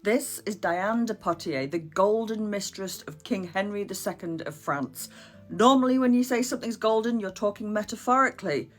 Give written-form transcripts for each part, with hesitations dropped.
This is Diane de Poitiers, the golden mistress of King Henry II of France. Normally when you say something's golden, you're talking metaphorically.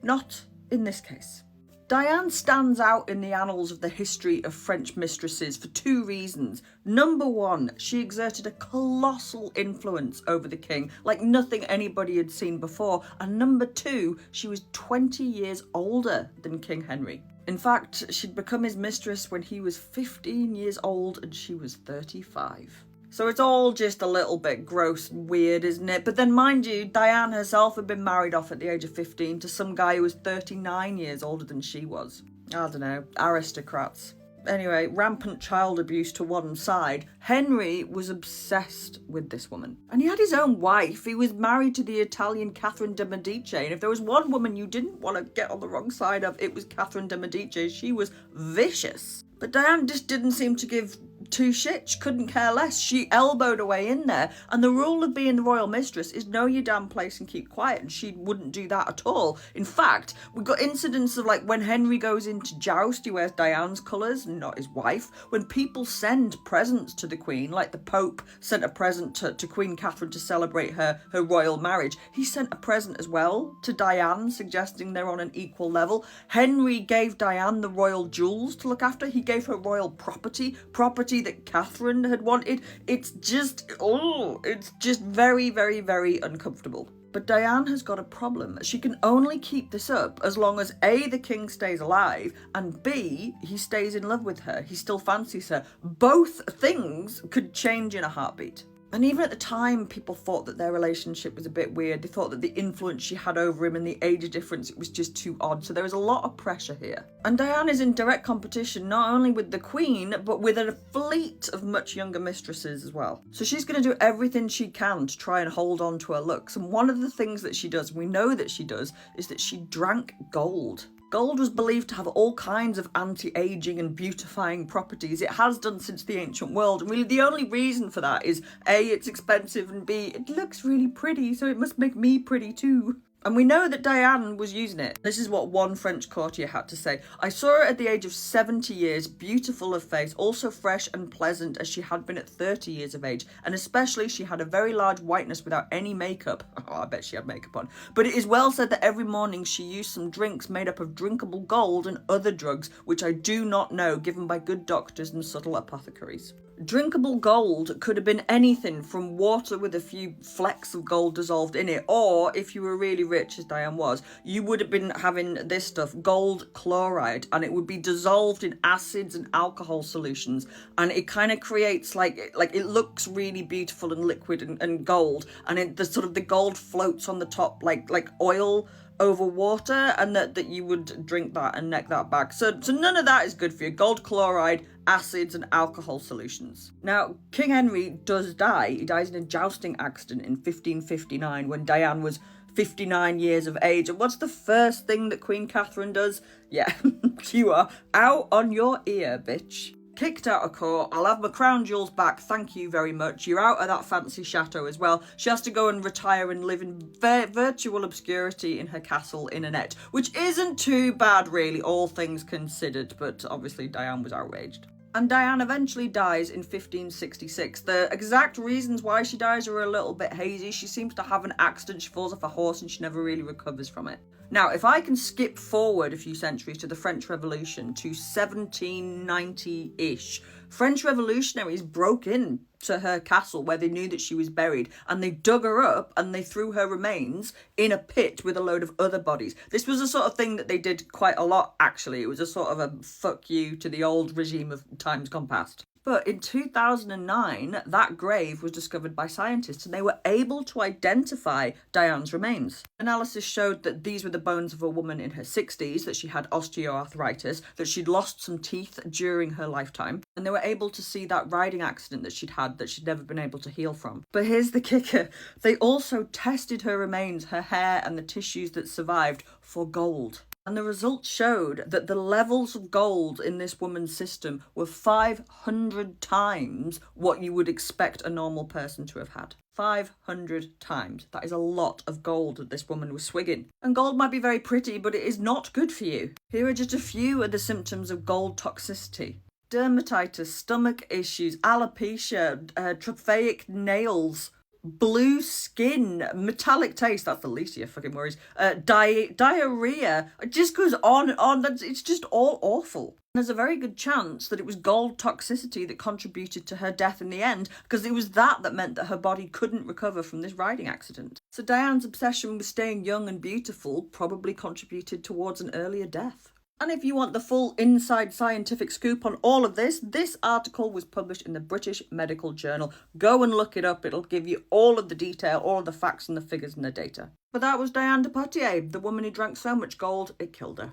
Not in this case. Diane stands out in the annals of the history of French mistresses for two reasons. Number one, she exerted a colossal influence over the king, like nothing anybody had seen before. And number two, she was 20 years older than King Henry. In fact, she'd become his mistress when he was 15 years old and she was 35. So it's all just a little bit gross and weird, isn't it? But then mind you, Diane herself had been married off at the age of 15 to some guy who was 39 years older than she was. I don't know, aristocrats. Anyway, rampant child abuse to one side, Henry was obsessed with this woman. And he had his own wife. He was married to the Italian Catherine de Medici. And if there was one woman you didn't want to get on the wrong side of, it was Catherine de Medici. She was vicious. But Diane just didn't seem to give two shits. She couldn't care less. She elbowed her way in there. And the rule of being the royal mistress is know your damn place and keep quiet. And she wouldn't do that at all. In fact, we've got incidents of like when Henry goes into joust, he wears Diane's colours and not his wife. When people send presents to the Queen, like the Pope sent a present to Queen Catherine to celebrate her royal marriage, he sent a present as well to Diane, suggesting they're on an equal level. Henry gave Diane the royal jewels to look after. He gave her royal property that Catherine had wanted. It's just very, very, very uncomfortable. But Diane has got a problem. She can only keep this up as long as A, the king stays alive, and B, he stays in love with her. He still fancies her. Both things could change in a heartbeat. And even at the time, people thought that their relationship was a bit weird. They thought that the influence she had over him and the age difference, it was just too odd. So there was a lot of pressure here. And Diane is in direct competition, not only with the Queen, but with a fleet of much younger mistresses as well. So she's going to do everything she can to try and hold on to her looks. And one of the things that she does, we know that she does, is that she drank gold. Gold was believed to have all kinds of anti-aging and beautifying properties. It has done since the ancient world. And really the only reason for that is A, it's expensive, and B, it looks really pretty, so it must make me pretty too. And we know that Diane was using it. This is what one French courtier had to say. I saw her at the age of 70 years, beautiful of face, also fresh and pleasant as she had been at 30 years of age. And especially she had a very large whiteness without any makeup. Oh, I bet she had makeup on. But it is well said that every morning she used some drinks made up of drinkable gold and other drugs, which I do not know, given by good doctors and subtle apothecaries. Drinkable gold could have been anything from water with a few flecks of gold dissolved in it, or if you were really rich, as Diane was, you would have been having this stuff, gold chloride, and it would be dissolved in acids and alcohol solutions, and it kind of creates like it looks really beautiful and liquid and gold, and the gold floats on the top like oil over water, and that you would drink that and neck that back. So none of that is good for you. Gold chloride, acids and alcohol solutions. Now, King Henry does die. He dies in a jousting accident in 1559 when Diane was 59 years of age. And what's the first thing that Queen Catherine does? Yeah, you are out on your ear, bitch. Kicked out of court, I'll have my crown jewels back, thank you very much. You're out of that fancy chateau as well. She has to go and retire and live in virtual obscurity in her castle in Annette, which isn't too bad really, all things considered, but obviously Diane was outraged. And Diane eventually dies in 1566. The exact reasons why she dies are a little bit hazy. She seems to have an accident, she falls off a horse and she never really recovers from it. Now, if I can skip forward a few centuries to the French Revolution, to 1790-ish, French revolutionaries broke in to her castle where they knew that she was buried, and they dug her up and they threw her remains in a pit with a load of other bodies. This was a sort of thing that they did quite a lot, actually. It was a sort of a fuck you to the old regime of times gone past. But in 2009, that grave was discovered by scientists and they were able to identify Diane's remains. Analysis showed that these were the bones of a woman in her 60s, that she had osteoarthritis, that she'd lost some teeth during her lifetime, and they were able to see that riding accident that she'd never been able to heal from. But here's the kicker. They also tested her remains, her hair and the tissues that survived for gold. And the results showed that the levels of gold in this woman's system were 500 times what you would expect a normal person to have had. 500 times. That is a lot of gold that this woman was swigging. And gold might be very pretty, but it is not good for you. Here are just a few of the symptoms of gold toxicity. dermatitis, stomach issues, alopecia, trophaic nails, blue skin, metallic taste, that's the least of your fucking worries, diarrhea, it just goes on and on, it's just all awful. There's a very good chance that it was gold toxicity that contributed to her death in the end, because it was that meant that her body couldn't recover from this riding accident. So Diane's obsession with staying young and beautiful probably contributed towards an earlier death. And if you want the full inside scientific scoop on all of this, this article was published in the British Medical Journal. Go and look it up. It'll give you all of the detail, all of the facts and the figures and the data. But that was Diane de Poitiers, the woman who drank so much gold it killed her.